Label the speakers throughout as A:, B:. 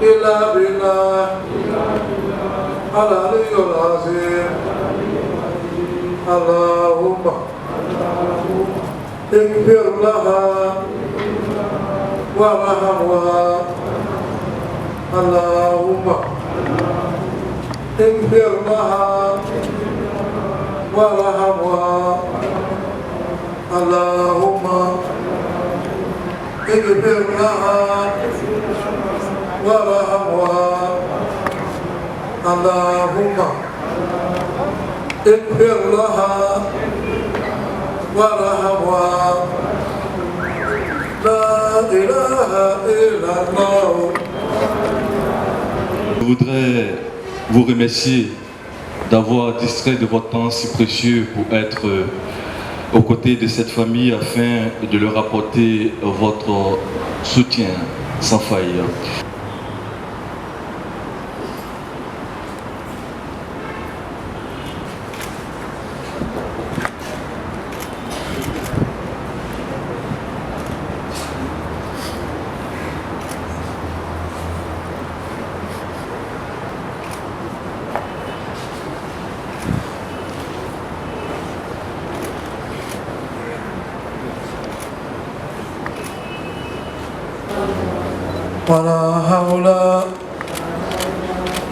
A: إلا بالله العلي العظيم اللهم اغفر لها وارحمها اللهم اغفر لها وارحمها اللهم اغفر لها وارحمها اللهم اغفر لها وارحمها لا إله إلا الله.
B: Je voudrais vous remercier d'avoir distrait de votre temps si précieux pour être aux côtés de cette famille afin de leur apporter votre soutien sans faille.
A: ولا حول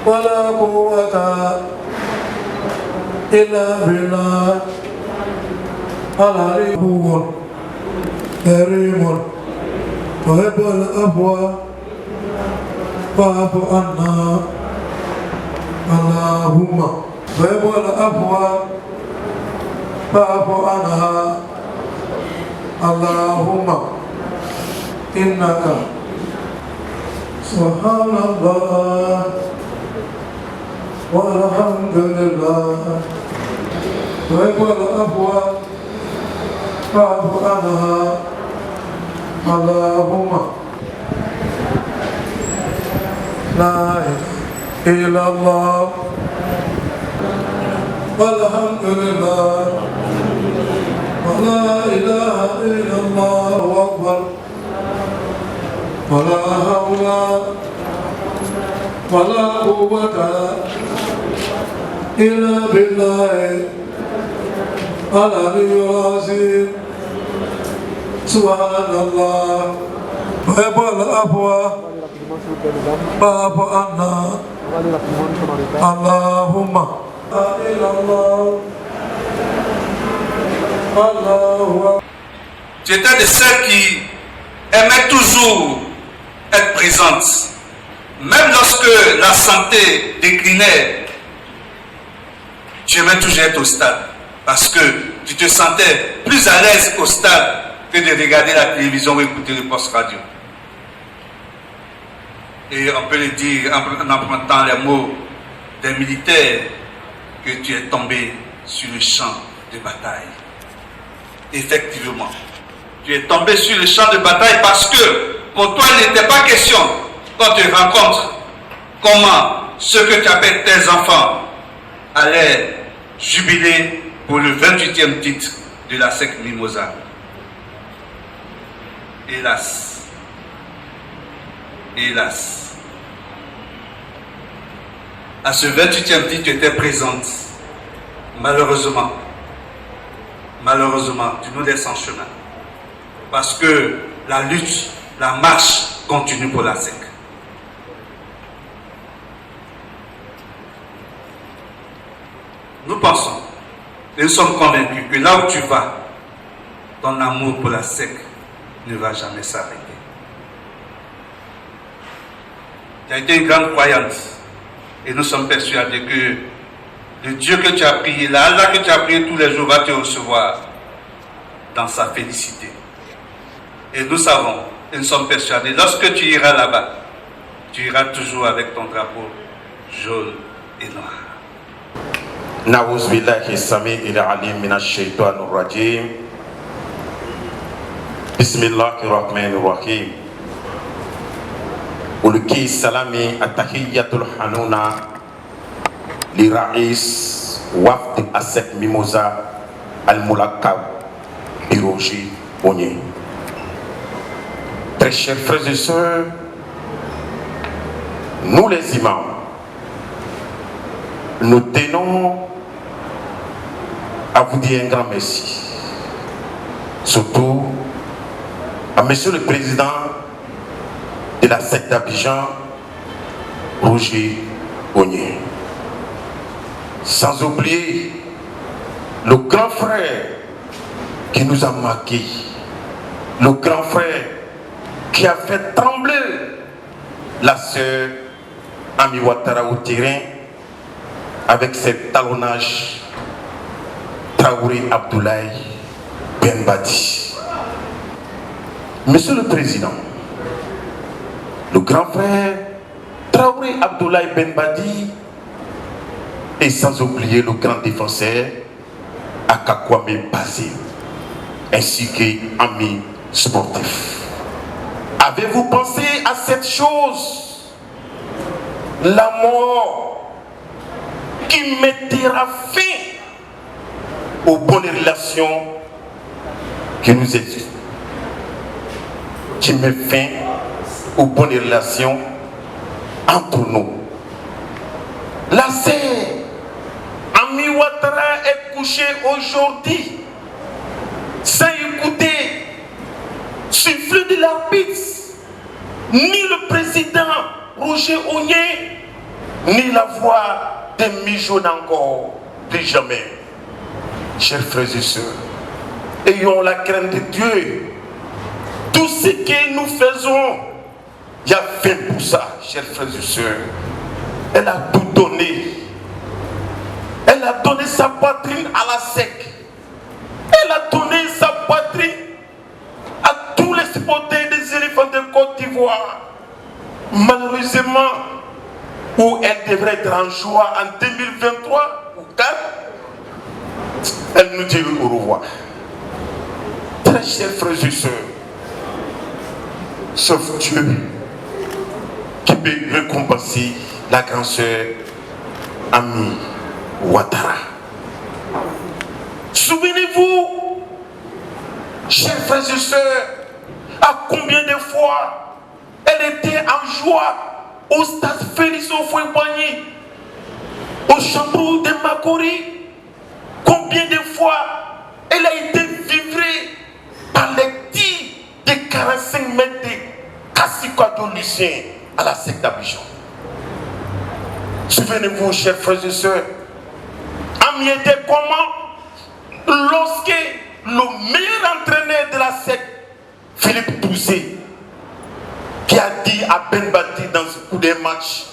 A: ولا قوة إلا بالله العلي كريم تحب العفو فاعف عنا اللهم تحب العفو فاعف عنها اللهم إنك سبحان الله والحمد لله والعفو فاعف عنها اللهم لا إله إلا الله والحمد لله ولا إله إلا الله أكبر ولا حول ولا قوة إلا بالله العلي العظيم سبحان الله ويحب العفو فاعف عنا اللهم لا إله إلا الله الله.
C: J'étais de ceux qui aimaient toujours être présente. Même lorsque la santé déclinait, tu aimais toujours être au stade. Parce que tu te sentais plus à l'aise au stade que de regarder la télévision ou écouter le poste radio. Et on peut le dire en empruntant les mots des militaires que tu es tombé sur le champ de bataille. Effectivement, tu es tombé sur le champ de bataille parce que pour toi, il n'était pas question, quand tu rencontres, comment ceux que tu appelles tes enfants allaient jubiler pour le 28e titre de la SEC Mimosa. Hélas, hélas, à ce 28e titre, tu étais présente. Malheureusement, tu nous laisses en chemin. Parce que la lutte, la marche continue pour la SEC. Nous pensons et nous sommes convaincus que là où tu vas, ton amour pour la SEC ne va jamais s'arrêter. Tu as été une grande croyante et nous sommes persuadés que le Dieu que tu as prié, l'Allah que tu as prié tous les jours va te recevoir dans sa félicité. Et nous savons et nous sommes persuadés, lorsque tu iras là-bas, tu iras toujours avec ton drapeau jaune et noir.
D: Na'ouz billahi sami'il alim minash shaitanir rajim. Bismillahir rahmanir rahim. Ulki salami atahiyatul hanuna li Rais Wafd ASEC Mimosa Al-Moulakab Biroji Onye. Très chers frères et sœurs, nous les imams, nous tenons à vous dire un grand merci. Surtout à Monsieur le Président de la secte d'Abidjan, Roger Ogné. Sans oublier le grand frère qui nous a marqués, le grand frère qui a fait trembler la sœur Ami Ouattara au terrain avec ses talonnages, Traoré Abdoulaye Ben Badi. Monsieur le Président, le grand frère Traoré Abdoulaye Ben Badi, et sans oublier le grand défenseur Akakwame Bazé, ainsi qu'amis sportifs. Avez-vous pensé à cette chose? La mort qui mettra fin aux bonnes relations qui nous existent, qui met fin aux bonnes relations entre nous. La sœur Ami Ouattara est couchée aujourd'hui sans écouter souffle de l'arbitre, ni le président Roger Ogné, ni la voix de Mijoune encore, plus jamais. Chers frères et sœurs, ayons la crainte de Dieu. Tout ce que nous faisons, il y a fait pour ça, chers frères et sœurs. Elle a tout donné. Elle a donné sa poitrine à la SEC. Elle a donné sa poitrine à tous les supporters des éléphants de Côte d'Ivoire. Malheureusement, où elle devrait être en joie en 2023 ou 4, elle nous dit au revoir. Très chers frères et sœurs, sauf Dieu qui peut récompenser la grande sœur Ami Ouattara. Souvenez-vous, chers frères et sœurs, à combien de fois elle était en joie au stade Félix Houphouët-Boigny, au château de Makori. Combien de fois elle a été vivrée par les tirs de 45 mètres de Kassiko Lucien à la secte d'Abidjan. Souvenez-vous, chers frères et sœurs, Ami était comment lorsque le meilleur entraîneur de la secte, Philippe Toussé, qui a dit à Ben Badi dans ce coup de match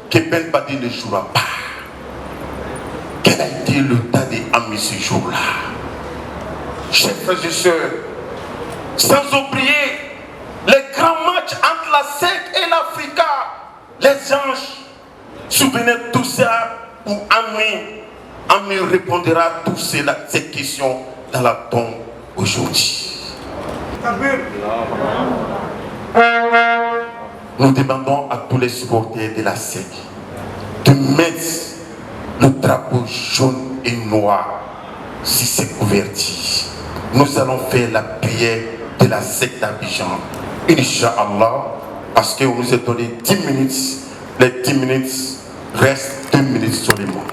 D: que Ben Badi ne jouera pas. Quel a été le tas d'Ami ce jour-là? Chers frères et sœurs, sans oublier les grands matchs entre la SEC et l'Africa, les anges, souvenez tout ça où Ami répondra à toutes ces questions dans la tombe aujourd'hui. Nous demandons à tous les supporters de la SEC de mettre le drapeau jaune et noir si c'est couverti. Nous allons faire la prière de la secte d'Abidjan, Inch'Allah, parce qu'on nous a donné 10 minutes. Les 10 minutes restent 2 minutes seulement.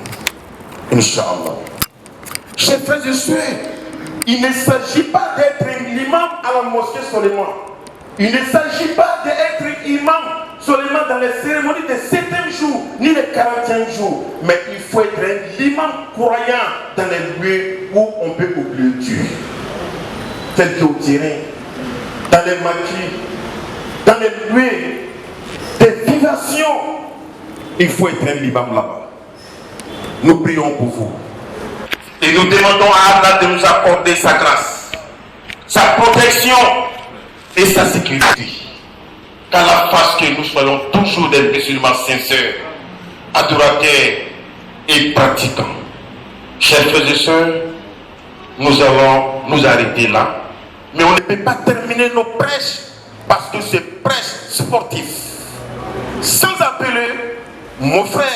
D: Inch'Allah. Chers frères et sœurs, il ne s'agit pas d'être l'imam à la mosquée seulement. Il ne s'agit pas d'être imam seulement dans les cérémonies des 7e jours, ni les 40e jours. Mais il faut être l'imam croyant dans les lieux où on peut oublier Dieu. Tel qu'au terrain, dans les maquis, dans les lieux des vibrations. Il faut être un imam là-bas. Nous prions pour vous. Et nous demandons à Allah de nous accorder sa grâce, sa protection et sa sécurité. Qu'à la face que nous soyons toujours des musulmans sincères, adorateurs et pratiquants. Chers frères et sœurs, nous allons nous arrêter là. Mais on ne peut pas terminer nos prêches parce que c'est prêche sportif. Sans appeler mon frère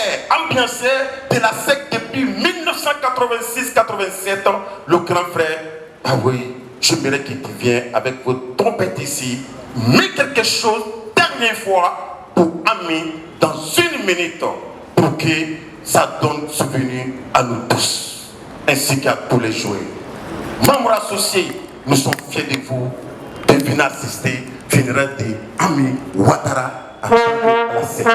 D: ambianceur de la secte depuis 1986-87, le grand frère. Ah oui, j'aimerais qu'il vienne avec votre trompette ici, mais quelque chose, dernière fois, pour Ami dans dans une minute pour que ça donne souvenir à nous tous, ainsi qu'à tous les joueurs. Membres associés, nous sommes fiers de vous de venir assister au funérail d'Ami Ouattara à la CEP.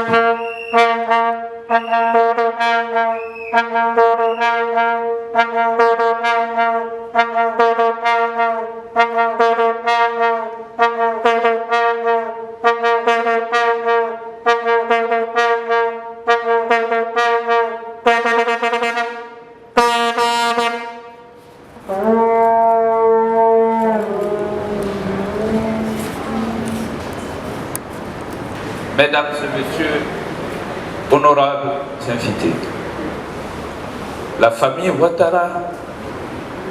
E: Mesdames et messieurs, honorables invités, la famille Ouattara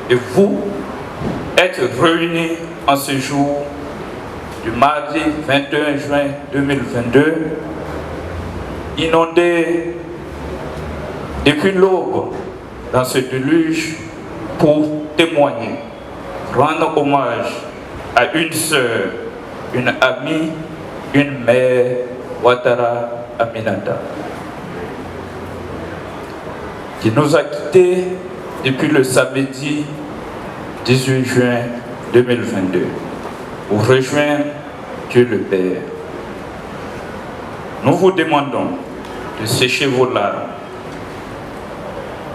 E: et vous êtes réunis en ce jour du mardi 21 juin 2022, inondés depuis l'aube dans ce déluge pour témoigner, rendre hommage à une sœur, une amie, une mère, Ouattara Aminata, qui nous a quittés depuis le samedi 18 juin 2022 pour rejoindre Dieu le Père. Nous vous demandons de sécher vos larmes,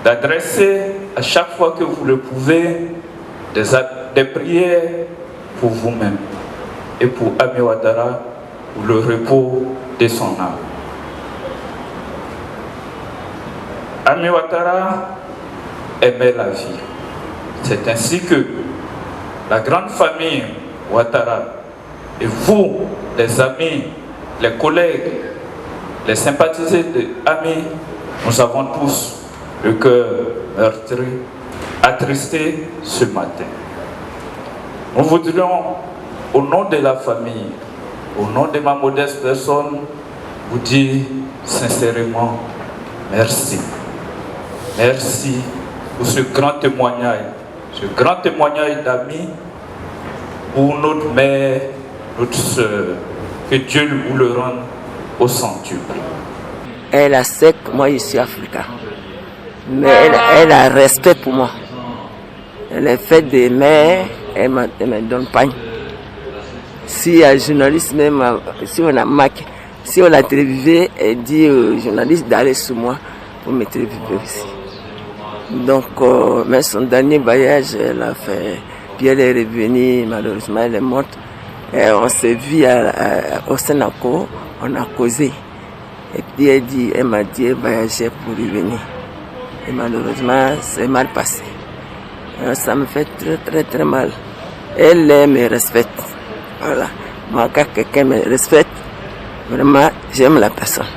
E: d'adresser à chaque fois que vous le pouvez des prières pour vous-même et pour Ami Ouattara, pour le repos de son âme. Ami Ouattara aimait la vie. C'est ainsi que la grande famille Ouattara et vous, les amis, les collègues, les sympathisants de Ami, nous avons tous le cœur meurtri, attristé ce matin. Nous voudrions, au nom de la famille, au nom de ma modeste personne, vous dire sincèrement merci. Merci pour ce grand témoignage d'amis pour notre mère, notre soeur. Que Dieu vous le rende au centuple.
F: Elle a sec, moi je suis africain. Mais elle a respect pour moi. Elle est faite des mères, elle me donne pain. Si un journaliste même, si on a télévisé, elle dit aux journalistes d'aller sur moi pour me téléviser aussi. Donc, mais son dernier voyage, elle a fait, puis elle est revenue, malheureusement elle est morte. Et on s'est vu au Sénaco, on a causé. Et puis elle m'a dit, elle voyageait pour revenir. Et malheureusement, c'est mal passé. Alors, ça me fait très très très mal. Elle me respecte. Voilà. Moi, quand quelqu'un me respecte, vraiment, j'aime la personne.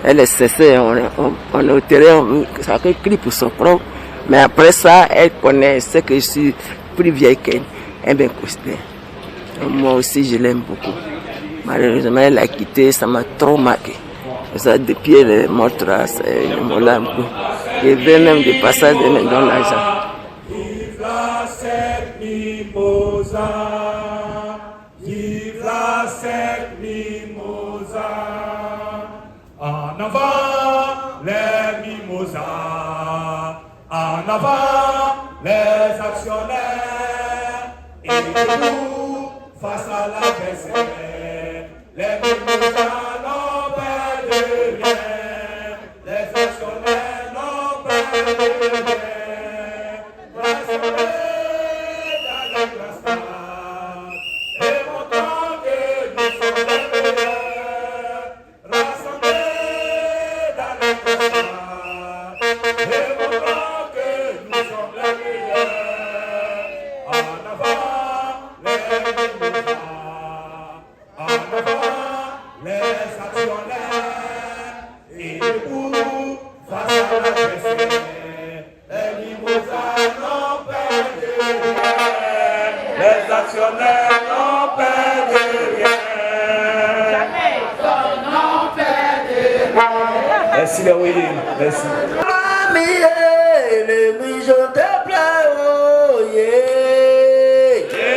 F: Elle est cessée, on est au terrain, ça crie pour son propre. Mais après ça, elle connaît ce que je suis plus vieille qu'elle. Elle me considère. Moi aussi, je l'aime beaucoup. Malheureusement, elle a quitté, ça m'a trop marqué. Ça, depuis elle est morte, là, c'est mon larme. Je vais même de passage, elle me donne l'argent.
G: Vive la sec mimosa, vive la sec mimosa. En avant les mimosas, en avant les actionnaires, et debout face à l'adversaire. Les mimosas n'ont pas de rien, les actionnaires n'ont pas de rien. Rassemblés dans les classes, et montrant que nous sommes les meilleurs. Rassemblés dans les classes, et montrant que nous sommes les meilleurs. En avant les mimosas, en avant les actionnaires, et debout face à l'adversaire. Les mimosas n'ont pas de rien, les actionnaires n'ont pas de rien. N'ont pas de rien. Merci les Willy, merci.
F: Les mijots de plein, oh yeah.
G: Et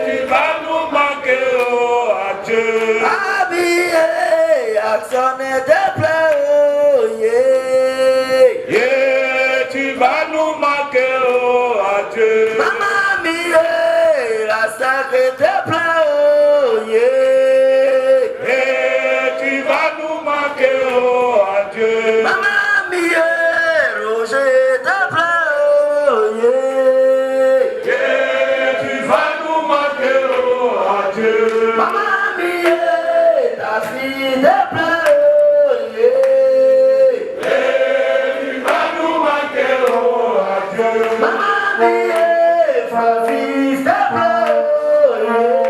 G: tu vas nous manquer, oh adieu.
F: Habillé, actionnaire de
H: marquer tes plans, oh yeah.
G: Et tu vas nous manquer, oh adieu.
H: Maman mie, Roger tes plans, oh yeah.
G: Et tu vas nous manquer, oh adieu.
H: Maman mie, ta fille tes plans, oh yeah.
G: Et tu vas nous manquer, oh adieu.
H: Maman mie, Francis tes plans, oh yeah.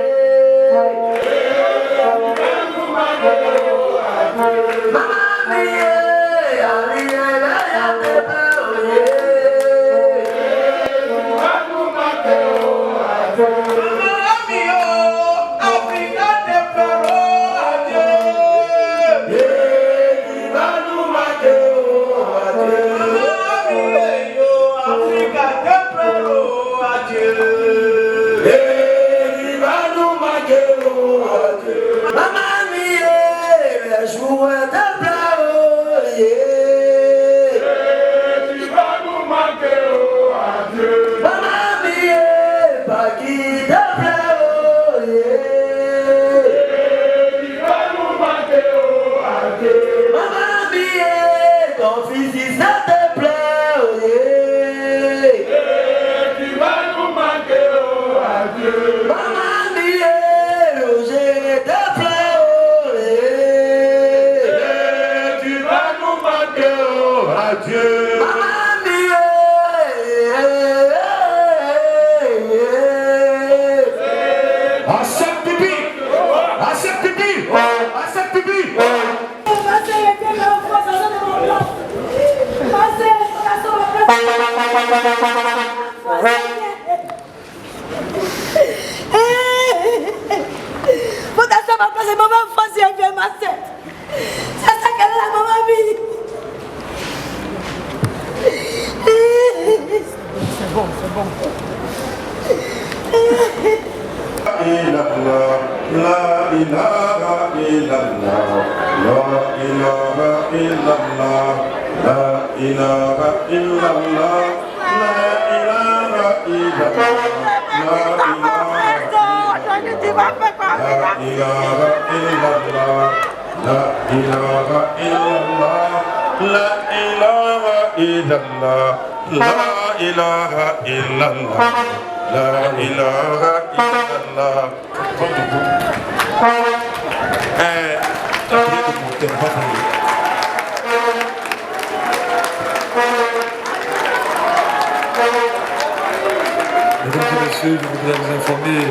A: Mesdames et messieurs, je voudrais vous informer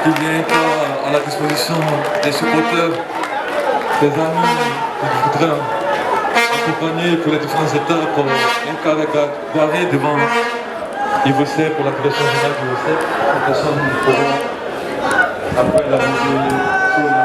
A: qu'il y a un cas à la disposition des supporters, des amis qui voudraient accompagner pour les différentes étapes un cas garé devant Ivocet pour la direction générale d'Ivocet. La personne pourra, après la visée sur la